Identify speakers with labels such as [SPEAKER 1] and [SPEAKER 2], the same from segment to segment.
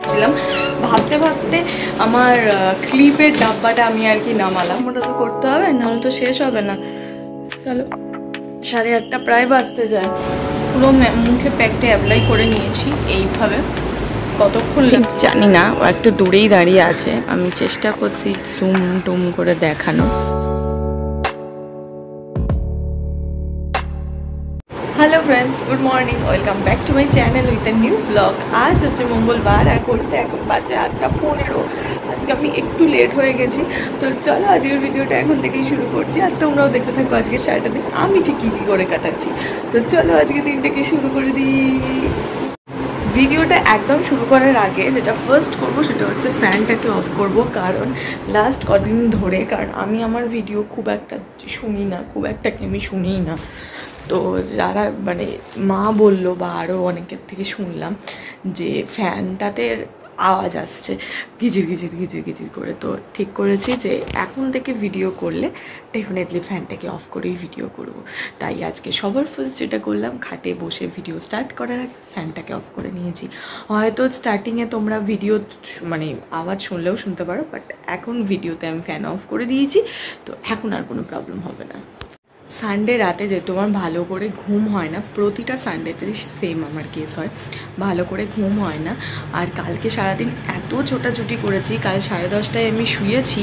[SPEAKER 1] করছিলাম, ভাবতে ভাবতে আমার ক্লিপের ডাব্বাটা আমি আর কি নামালাম। ওটা তো করতে হবে, নাহলে তো শেষ হবে না। চলো, 8:30 প্রায় বাজতে যায়। পুরো মুখে প্যাকটা অ্যাপ্লাই করে নিয়েছি এইভাবে। কতক্ষণ জানি না, ও একটু দূরেই দাঁড়িয়ে আছে, আমি চেষ্টা করছি জুম টুম করে দেখানো। Hello friends, good morning, welcome back to my channel with a new blog. আজ হচ্ছে মঙ্গলবার আর ঘড়িতে এখন বাজে 8:15। আজকে আমি একটু লেট হয়ে গেছি, তো চলো আজকের ভিডিওটা এখন থেকেই শুরু করছি। আর তোমরাও দেখতে থাকবো আজকে সারাটা দিন আমি ঠিক কী করে কাটাচ্ছি। তো চলো আজকে দিনটাকে শুরু করে দিই। ভিডিওটা একদম শুরু করার আগে যেটা ফার্স্ট করব সেটা হচ্ছে ফ্যানটাকে অফ করব, কারণ লাস্ট কদিন ধরে, কারণ আমি আমার ভিডিও খুব একটা শুনি না, খুব একটা আমি শুনিই না। তো যারা মানে মা বললো বা আরও অনেকের থেকে শুনলাম যে ফ্যানটাতে আওয়াজ আসছে ঘিজির ঘিজির ঘিজির ঘিজির করে, তো ঠিক করেছি যে এখন থেকে ভিডিও করলে ডেফিনেটলি ফ্যানটাকে অফ করেই ভিডিও করব। তাই আজকে সবার ফার্স্ট যেটা করলাম, খাটে বসে ভিডিও স্টার্ট করার আগে ফ্যানটাকে অফ করে নিয়েছি। হয়তো স্টার্টিংয়ে তোমরা ভিডিও মানে আওয়াজ শুনলেও শুনতে পারো, বাট এখন ভিডিওতে আমি ফ্যান অফ করে দিয়েছি, তো এখন আর কোনো প্রবলেম হবে না। সানডে রাতে যে তোমার ভালো করে ঘুম হয় না, প্রতিটা সানডেতে সেম আমার কেস হয়, ভালো করে ঘুম হয় না। আর কালকে সারাদিন এত ছোটাছুটি করেছি, কাল 10:30টায় আমি শুয়েছি,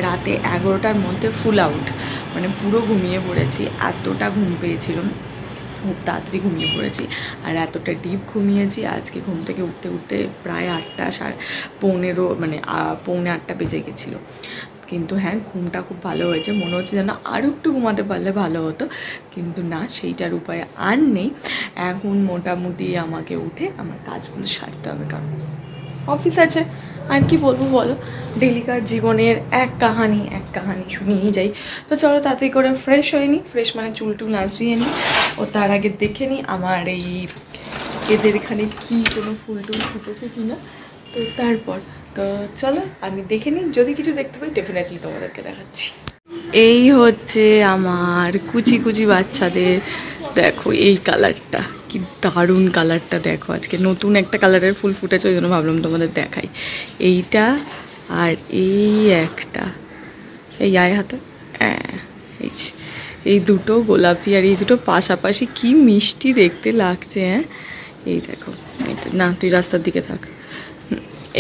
[SPEAKER 1] রাতে 11টার মধ্যে ফুল আউট, মানে পুরো ঘুমিয়ে পড়েছি, এতটা ঘুম পেয়েছিলাম, খুব তাড়াতাড়ি ঘুমিয়ে পড়েছি আর এতটা ডিপ ঘুমিয়েছি। আজকে ঘুম থেকে উঠতে উঠতে প্রায় 8:15 মানে 7:45 বেজে গেছিলো। কিন্তু হ্যাঁ, ঘুমটা খুব ভালো হয়েছে, মনে হচ্ছে যেন আরও একটু ঘুমাতে পারলে ভালো হতো, কিন্তু না, সেইটার উপায় আর নেই। এখন মোটামুটি আমাকে উঠে আমার কাজগুলো সারতে হবে, কারণ অফিস আছে। আর কি বলবো বলো, ডেলিকার জীবনের এক কাহানি শুনিয়েই যাই। তো চলো তাড়াতাড়ি করে ফ্রেশ হয়ে নিই, ফ্রেশ মানে চুল টুল নাচিয়ে নিই, ও তার আগে দেখে নিই আমার এই এদের এখানে কি কোনো ফুল টুল ফুটেছে কিনা। তো তারপর তো চলো আমি দেখে নিই, যদি কিছু দেখতে পাই ডেফিনেটলি তোমাদেরকে দেখাচ্ছি। এই হচ্ছে আমার কুচি কুচি বাচ্চাদের, দেখো এই কালারটা কি দারুণ, কালারটা দেখো, আজকে নতুন একটা কালারের ফুল ফুটেছে, ওই জন্য ভাবলাম তোমাদের দেখাই। এইটা আর এই একটা, এই আয় হাতে, হ্যাঁ এই দুটো গোলাপি আর এই দুটো পাশাপাশি কি মিষ্টি দেখতে লাগছে। হ্যাঁ এই দেখো, এইটা না, তুই রাস্তার দিকে থাক।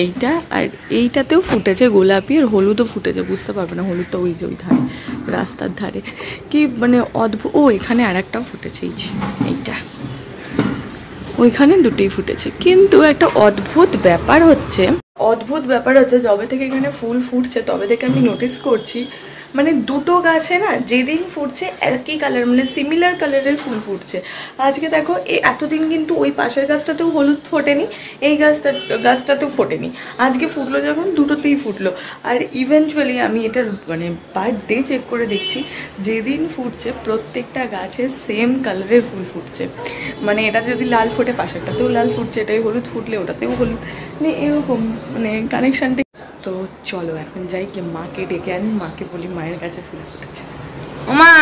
[SPEAKER 1] এইটা আর এইটাতেও ফুটেছে গোলাপি, আর হলুদও ফুটেছে, বুঝতে পারবে না, হলুদটা ওই যে ওই ধারে রাস্তার ধারে, কি মানে অদ্ভুত। ও এখানে আর একটা ফুটেছে, এই যে এইটা, ওইখানে দুটোই ফুটেছে। কিন্তু একটা অদ্ভুত ব্যাপার হচ্ছে যবে থেকে এখানে ফুল ফুটছে তবে থেকে আমি নোটিস করছি, মানে দুটো গাছে না যেদিন ফুটছে একই কালার, মানে সিমিলার কালারের ফুল ফুটছে। আজকে দেখো এতদিন কিন্তু ওই পাশের গাছটাতেও হলুদ ফোটেনি, এই গাছটাতেও ফোটেনি, আজকে ফুটলো যখন দুটোতেই ফুটলো। আর ইভেনচুয়ালি আমি এটা মানে পার ডে চেক করে দেখছি, যেদিন ফুটছে প্রত্যেকটা গাছে সেম কালারের ফুল ফুটছে। মানে এটা যদি লাল ফোটে পাশেরটাতেও লাল ফুটছে, এটাই হলুদ ফুটলে ওটাতেও হলুদ, মানে এরকম মানে কানেকশানটা। তো চলো এখন যাই, কি মাকে ডেকে আনি, মাকে বলি মায়ের কাছে ফুল ফুটেছে। ও মা,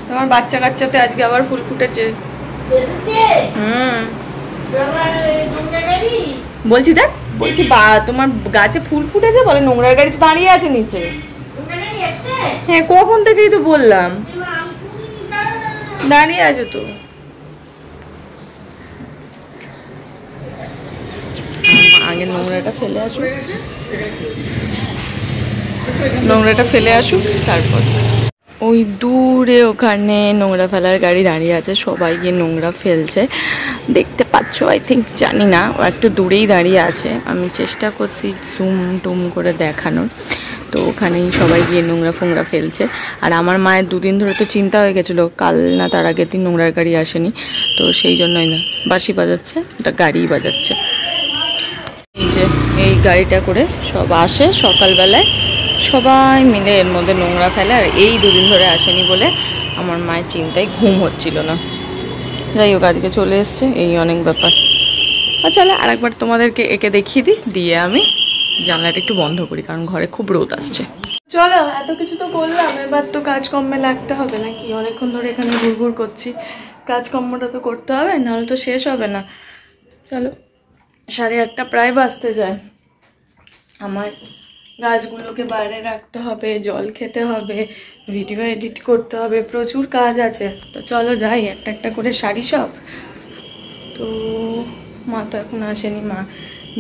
[SPEAKER 1] তোমার বাচ্চা কাচ্চাতে আজকে আবার ফুল ফুটেছে। বলছি দেখ, বলছি বা তোমার গাছে ফুল ফুটেছে বলে, নোংরার গাড়ি তো দাঁড়িয়ে আছে নিচে। হ্যাঁ কখন থেকেই তো বললাম, দাঁড়িয়ে আছে তো। আগে নোংরাটা ফেলে আসুক তারপর। ওই দূরে ওখানে নোংরা ফেলার গাড়ি দাঁড়িয়ে আছে, সবাই গিয়ে নোংরা ফেলছে, দেখতে পাচ্ছ আই থিঙ্ক, জানি না, ও একটু দূরেই দাঁড়িয়ে আছে, আমি চেষ্টা করছি জুম টুম করে দেখানোর। তো ওখানেই সবাই গিয়ে নোংরা ফোংরা ফেলছে। আর আমার মায়ের 2 দিন ধরে তো চিন্তা হয়ে গেছিলো, কাল না তার আগের দিন নোংরার গাড়ি আসেনি, তো সেই জন্যই না বাঁশি বাজাচ্ছে, ওটা গাড়িই বাজাচ্ছে। এই যে এই গাড়িটা করে সব আসে সকালবেলায়, সবাই মিলে এর মধ্যে নোংরা ফেলে। আর এই 2 দিন ধরে আসেনি বলে আমার মায়ের চিন্তায় ঘুম হচ্ছিল না। যাই হোক আজকে চলে এসছে, এই অনেক ব্যাপার। আর চলো আরেকবার তোমাদেরকে একে দেখিয়ে দিই, দিয়ে আমি জানলাটা একটু বন্ধ করি, কারণ ঘরে খুব রোদ আসছে। চলো এত কিছু তো বললাম, এবার তো কাজকর্মে লাগতে হবে নাকি, অনেকক্ষণ ধরে এখানে ঘুরঘুর করছি, কাজকর্মটা তো করতে হবে, নাহলে তো শেষ হবে না। চলো 8:30 প্রায় বাজতে যায়। আমার গাছগুলোকে বাইরে রাখতে হবে, জল খেতে হবে, ভিডিও এডিট করতে হবে, প্রচুর কাজ আছে। তো চলো যাই, একটা একটা করে সারি সব। তো মা তো এখন আসেনি, মা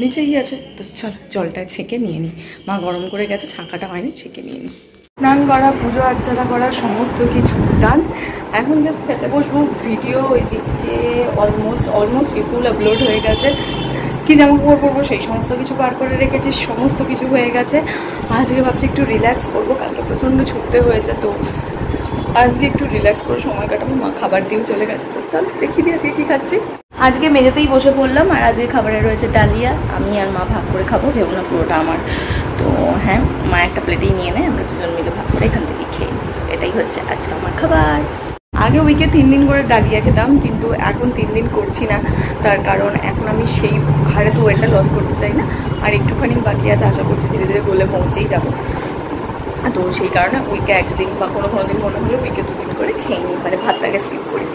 [SPEAKER 1] নিচেই আছে। তো চল জলটা ছেঁকে নিয়ে নিই, মা গরম করে গেছে, ছাঁকাটা হয়নি, ছেঁকে নিয়ে নিই। স্নান করা, পুজো অর্চনা করা, সমস্ত কিছু ডান। এখন জাস্ট খেতে বসবো। ভিডিও ওইদিকে অলমোস্ট ফুল আপলোড হয়ে গেছে। কি জামা কাপড় পরবো সেই সমস্ত কিছু বার করে রেখেছি, সমস্ত কিছু হয়ে গেছে। আজকে ভাবছি একটু রিল্যাক্স করবো, কালকে প্রচণ্ড ছুটতে হয়েছে, তো আজকে একটু রিল্যাক্স করে সময় কাটাবো। মা খাবার দিয়েও চলে গেছে। তো চল দেখিয়ে দিয়ে আজকে কী খাচ্ছি। আজকে মেঝেতেই বসে পড়লাম, আর আজকে খাবারে রয়েছে ডালিয়া। আমি আর মা ভাগ করে খাবো, ভেবো না পুরোটা আমার। তো হ্যাঁ, মা একটা প্লেটেই নিয়ে নেয়, আমরা দুজন মিলে ভাগ করে এখান থেকে খেয়ে। এটাই হচ্ছে আজকে আমার খাবার। আগে উইকে 3 দিন করে ডালিয়া খেতাম, কিন্তু এখন 3 দিন করছি না। তার কারণ এখন আমি সেই হারে তো ওয়েটটা লস করতে চাই না, আর একটুখানি বাকি আছে, আশা করছি ধীরে ধীরে গোলে পৌঁছেই যাবো। তো সেই কারণে উইকে 1 দিন বা কোনো দিন মনে হলে উইকে 2 দিন করে খেয়ে নিই, মানে ভাতটাকে স্কিপ করি।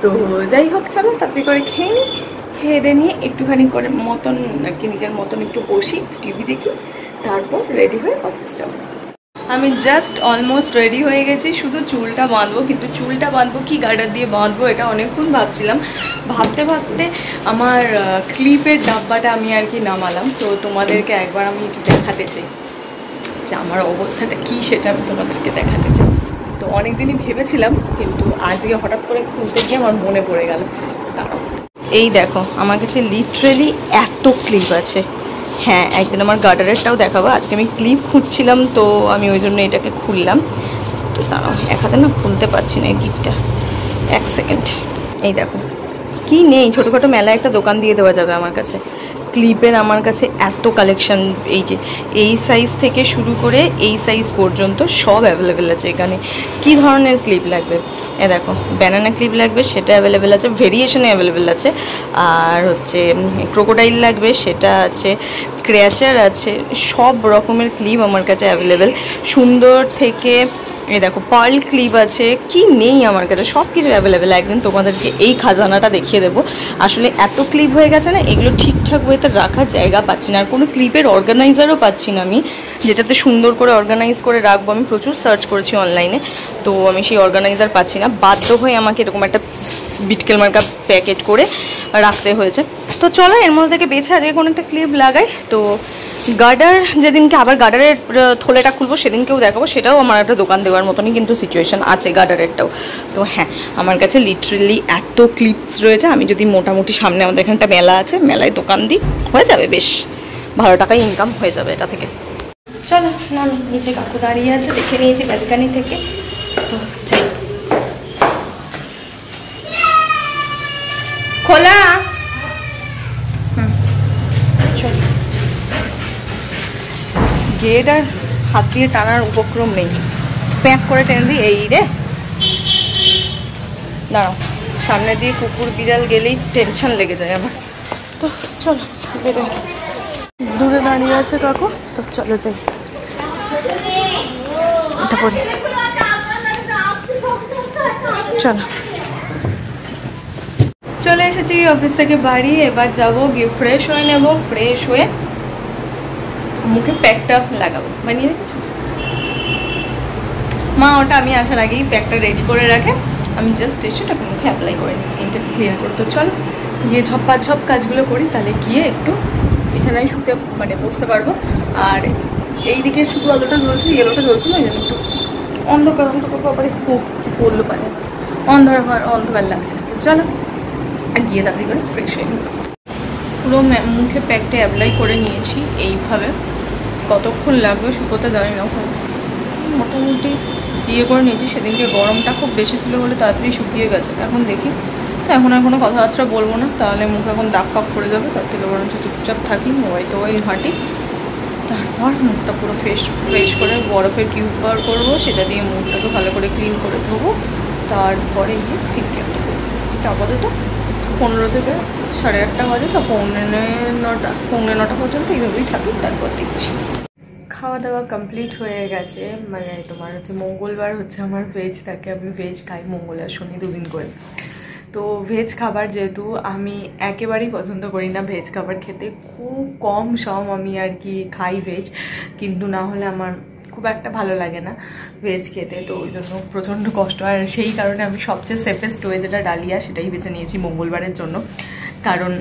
[SPEAKER 1] তো যাই হোক, চলো তাড়াতাড়ি করে খেয়ে নিই। খেয়ে দিয়ে নিয়ে একটুখানি করে মতন আর কি নিজের মতন একটু বসি, টিভি দেখি, তারপর রেডি হয়ে অফিস যাবো। আমি জাস্ট অলমোস্ট রেডি হয়ে গেছি, শুধু চুলটা বাঁধবো। কিন্তু চুলটা বাঁধবো কি গার্ডার দিয়ে বাঁধবো, এটা অনেকক্ষণ ভাবছিলাম। ভাবতে ভাবতে আমার ক্লিপের ডাব্বাটা আমি আর কি নামালাম। তো তোমাদেরকে একবার আমি একটু দেখাতে চাই যে আমার অবস্থাটা কি, সেটা আমি তোমাদেরকে দেখাতে চাই। তো অনেকদিনই ভেবেছিলাম, কিন্তু আজকে হঠাৎ করে খুলতে গিয়ে আমার মনে পড়ে গেল। তারও এই দেখো, আমার কাছে লিটারেলি এত ক্লিপ আছে। হ্যাঁ, একদিন আমার গার্ডারেরটাও দেখাবো। আজকে আমি ক্লিপ খুঁজছিলাম, তো আমি ওই জন্য এটাকে খুললাম। তো তারাও এক হাতে না খুলতে পারছি না এই গিফটটা। 1 সেকেন্ড। এই দেখো কি নেই, ছোটোখাটো মেলায় একটা দোকান দিয়ে দেওয়া যাবে আমার কাছে। ক্লিপের আমার কাছে এত কালেকশন, এই যে এই সাইজ থেকে শুরু করে এই সাইজ পর্যন্ত সব অ্যাভেলেবেল আছে এখানে। কি ধরনের ক্লিপ লাগবে, এ দেখো ব্যানানা ক্লিপ লাগবে, সেটা অ্যাভেলেবেল আছে, ভেরিয়েশনে অ্যাভেলেবেল আছে। আর হচ্ছে ক্রোকোডাইল লাগবে, সেটা আছে, ক্র্যাচার আছে, সব রকমের ক্লিপ আমার কাছে অ্যাভেলেবেল। সুন্দর থেকে এই দেখো পার্ল ক্লিপ আছে, কি নেই আমার কাছে, সব কিছু অ্যাভেলেবেল। একদিন তোমাদেরকে এই খাজানাটা দেখিয়ে দেবো। আসলে এত ক্লিপ হয়ে গেছে না, এগুলো ঠিকঠাক ওয়েতে রাখার জায়গা পাচ্ছি না, আর কোনো ক্লিপের অর্গানাইজারও পাচ্ছি না আমি, যেটাতে সুন্দর করে অর্গানাইজ করে রাখবো। আমি প্রচুর সার্চ করেছি অনলাইনে, তো আমি সেই অর্গানাইজার পাচ্ছি না। বাধ্য হয়ে আমাকে এরকম একটা বিটকেল মার্কা প্যাকেট করে রাখতে হয়েছে। তো চলো এর মধ্যে থেকে বেছে আজকে কোনো একটা ক্লিপ লাগাই। তো গার্ডার যেদিনকে আবার গার্ডারের থলেটা খুলবো সেদিনকেও দেখাবো, সেটাও আমার একটা দোকান দেওয়ার মতনই কিন্তু সিচুয়েশন আছে গার্ডারেরটাও। তো হ্যাঁ, আমার কাছে লিটারেলি এত ক্লিপস রয়েছে। আমি যদি মোটামুটি সামনে আমাদের এখানে একটা মেলা আছে, মেলায় দোকান দিই, হয়ে যাবে বেশ ভালো টাকায় ইনকাম হয়ে যাবে এটা থেকে। চলো না, নিচে কাকু দাঁড়িয়ে আছে, দেখে নিয়েছি ব্যালকানি থেকে। তো যাই, খোলা। গেট আর হাত দিয়ে টানার উপক্রম নেই, প্যাক করে টেনে দিই। এই রে দাঁড়াও, সামনে দিয়ে কুকুর বিড়াল গেলেই টেনশন লেগে যায় আমার। তো চলো বেরোই, দূরে দাঁড়িয়ে আছে কাকু, তো চলো যাই। এটা পরে চলো, চলে এসেছি অফিস থেকে বাড়ি। এবার যাবো গিয়ে ফ্রেশ হয়ে নেবো, ফ্রেশ হয়ে মুখে প্যাকটা লাগাবো। বানিয়ে রেখেছো মা, ওটা আমি আসার আগেই প্যাকটা রেডি করে রাখে, আমি জাস্ট এসে ওটাকে মুখে অ্যাপ্লাই করে নিই, স্কিনটাকে ক্লিয়ার করে। তো চলো গিয়ে ঝপ কাজগুলো করি, তাহলে গিয়ে একটু বিছানায় শুতে মানে বসতে পারবো। আর এই দিকে শুধু আলোটা জ্বলছে, ইয়েলোটা জ্বলছে না, ওই জন্য একটু অন্ধকার ব্যাপারে কি পড়লো পারে, অন্ধকার লাগছে। তো চলো গিয়ে তাড়াতাড়ি করে ফ্রেশ হয়ে নিই। পুরো মুখে প্যাকটা অ্যাপ্লাই করে নিয়েছি এইভাবে। কতক্ষণ লাগবে শুকোতে জানি না, মোটামুটি ইয়ে করে নিয়েছি। সেদিনকে গরমটা খুব বেশি ছিল বলে তাড়াতাড়ি শুকিয়ে গেছে। এখন দেখি, তো এখন আর কোনো কথাবার্তা বলবো না, তাহলে মুখে এখন দাগ ফাগ পড়ে যাবে। তার থেকে বরঞ্চ চুপচাপ থাকি, মোবাইল ঘাঁটি, তারপর মুখটা পুরো ফ্রেশ করে বরফের কিউব বার করবো, সেটা দিয়ে মুখটাকে ভালো করে ক্লিন করে ধোবো, তারপরে গিয়ে স্কিন কেয়ারটা করবো। আপাতত 15 থেকে 8:30 বাজে, তো 9:30 পর্যন্ত এইভাবেই থাকি, তারপর দেখছি। খাওয়া দাওয়া কমপ্লিট হয়ে গেছে, মানে তোমার হচ্ছে মঙ্গলবার হচ্ছে আমার ভেজ থাকে, আমি ভেজ খাই মঙ্গল আর শনি 2 দিন করে। তো তো ভেজ খাবার যেহেতু আমি একেবারেই পছন্দ করি না ভেজ খাবার খেতে, খুব কম সম আমি আর কি খাই ভেজ, কিন্তু না হলে আমার খুব একটা ভালো লাগে না ভেজ খেতে, তো ওই জন্য প্রচণ্ড কষ্ট হয়। আর সেই কারণে আমি সবচেয়ে সেফেস্ট ওয়ে যেটা ডালিয়া, সেটাই বেছে নিয়েছি মঙ্গলবারের জন্য। কারণ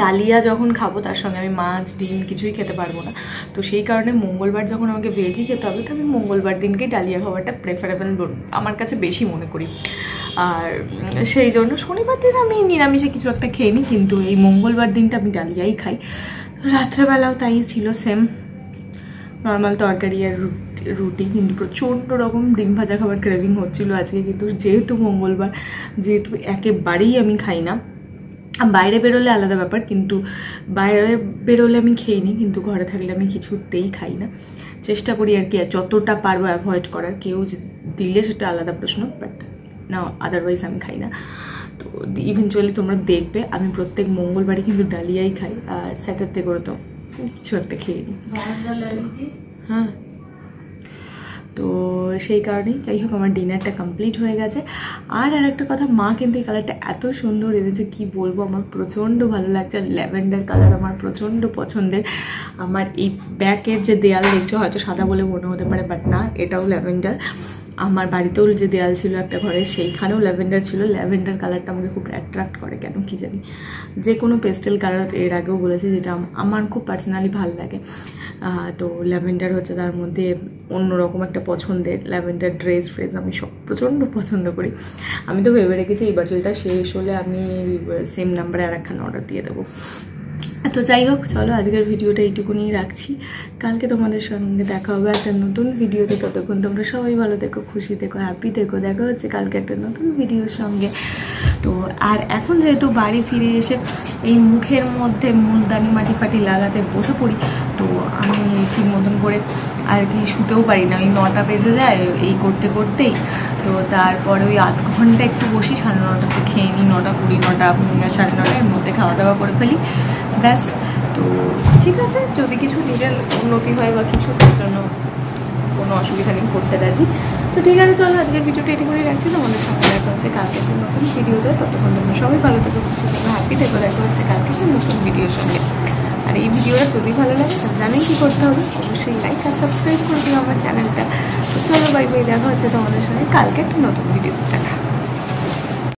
[SPEAKER 1] ডালিয়া যখন খাবো তার সঙ্গে আমি মাছ ডিম কিছুই খেতে পারবো না, তো সেই কারণে মঙ্গলবার যখন আমাকে ভেজই খেতে হবে, তো আমি মঙ্গলবার দিনকেই ডালিয়া খাওয়াটা প্রেফারেবল আমার কাছে বেশি মনে করি। আর সেই জন্য শনিবার দিন আমি নিরামিষে কিছু একটা খেয়ে নিই, কিন্তু এই মঙ্গলবার দিনটা আমি ডালিয়াই খাই। রাত্রেবেলাও তাই ছিল, সেম নর্মাল তরকারি আর রুটি, কিন্তু প্রচণ্ড রকম ডিম ভাজা খাবার ক্রেভিং হচ্ছিলো আজকে। কিন্তু যেহেতু মঙ্গলবার, যেহেতু একেবারেই আমি খাই না, বাইরে বেরোলে আলাদা ব্যাপার, কিন্তু বাইরে বেরোলে আমি খেয়ে নিই, কিন্তু ঘরে থাকলে আমি কিছুতেই খাই না, চেষ্টা করি আর কি যতটা পারবো অ্যাভয়েড করার। কেউ দিলে সেটা আলাদা প্রশ্ন, বাট না আদারওয়াইজ আমি খাই না। তো ইভেনচুয়ালি তোমরা দেখবে আমি প্রত্যেক মঙ্গলবারই কিন্তু ডালিয়াই খাই, আর স্যাটারডে করে তো কিছু একটা খেয়ে নিই। হ্যাঁ, তো সেই কারণেই যাই হোক আমার ডিনারটা কমপ্লিট হয়ে গেছে। আর একটা কথা, মা কিন্তু এই কালারটা এত সুন্দর এনেছে কি বলবো, আমার প্রচণ্ড ভালো লাগছে। ল্যাভেন্ডার কালার আমার প্রচণ্ড পছন্দের। আমার এই ব্যাকের যে দেয়াল দেখছো হয়তো সাদা বলে মনে হতে পারে, বাট না, এটাও ল্যাভেন্ডার। আমার বাড়িতেও যে দেয়াল ছিল একটা ঘরে, সেইখানেও ল্যাভেন্ডার ছিল। ল্যাভেন্ডার কালারটা আমাকে খুব অ্যাট্রাক্ট করে, কেন কি জানি। যে কোনো পেস্টেল কালার এর আগেও বলেছি, যেটা আমার খুব পার্সোনালি ভালো লাগে। তো ল্যাভেন্ডার হচ্ছে তার মধ্যে অন্যরকম একটা পছন্দের। ল্যাভেন্ডার ড্রেস ফ্রেস আমি সব প্রচণ্ড পছন্দ করি। আমি তো ভেবে রেখেছি এই বছরটা শেষ হলে আমি সেম নাম্বারে আর একখানা অর্ডার দিয়ে দেবো। তো যাই হোক, চলো আজকের ভিডিওটা এইটুকুনি রাখছি। কালকে তোমাদের সঙ্গে দেখা হবে একটা নতুন ভিডিওতে। ততক্ষণ তোমরা সবাই ভালো থেকো, খুশি থেকো, হ্যাপি থেকো। দেখা হচ্ছে কালকে একটা নতুন ভিডিওর সঙ্গে। তো আর এখন যেহেতু বাড়ি ফিরে এসে এই মুখের মধ্যে মুলতানি মাটি ফাটি লাগাতে বসে পড়ি, তো আমি ঠিক মতন করে আর কি শুতেও পারি না। ওই 9টা বেজে যায় এই করতে করতেই। তো তারপরে ওই আধ ঘন্টা একটু বসি, 9:30টাতে খেয়ে নিই, 9টা 20, 9টা 9:30-এর মধ্যে খাওয়া দাওয়া করে ফেলি, ব্যাস। তো ঠিক আছে, যদি কিছু নিজের উন্নতি হয় বা কিছু, তার জন্য কোনো অসুবিধা নেই, করতে রাজি। তো ঠিক আছে, চলো আজকের ভিডিওটা এটি করে রাখছি। তোমাদের সঙ্গে দেখা হচ্ছে কালকে একটা নতুন ভিডিওতে। ততক্ষণ তোমরা সবাই ভালো থেকো, খুশি থেকো, হ্যাপি থেকো। দেখা হচ্ছে কালকে একটা নতুন ভিডিওর সঙ্গে। আর এই ভিডিওটা যদি ভালো লাগে তাহলে জানেন কী করতে হবে, অবশ্যই লাইক আর সাবস্ক্রাইব করে দিও আমার চ্যানেলটা। তো চলো বাই বাই, দেখা হচ্ছে তোমাদের সঙ্গে কালকে একটা নতুন ভিডিওতে।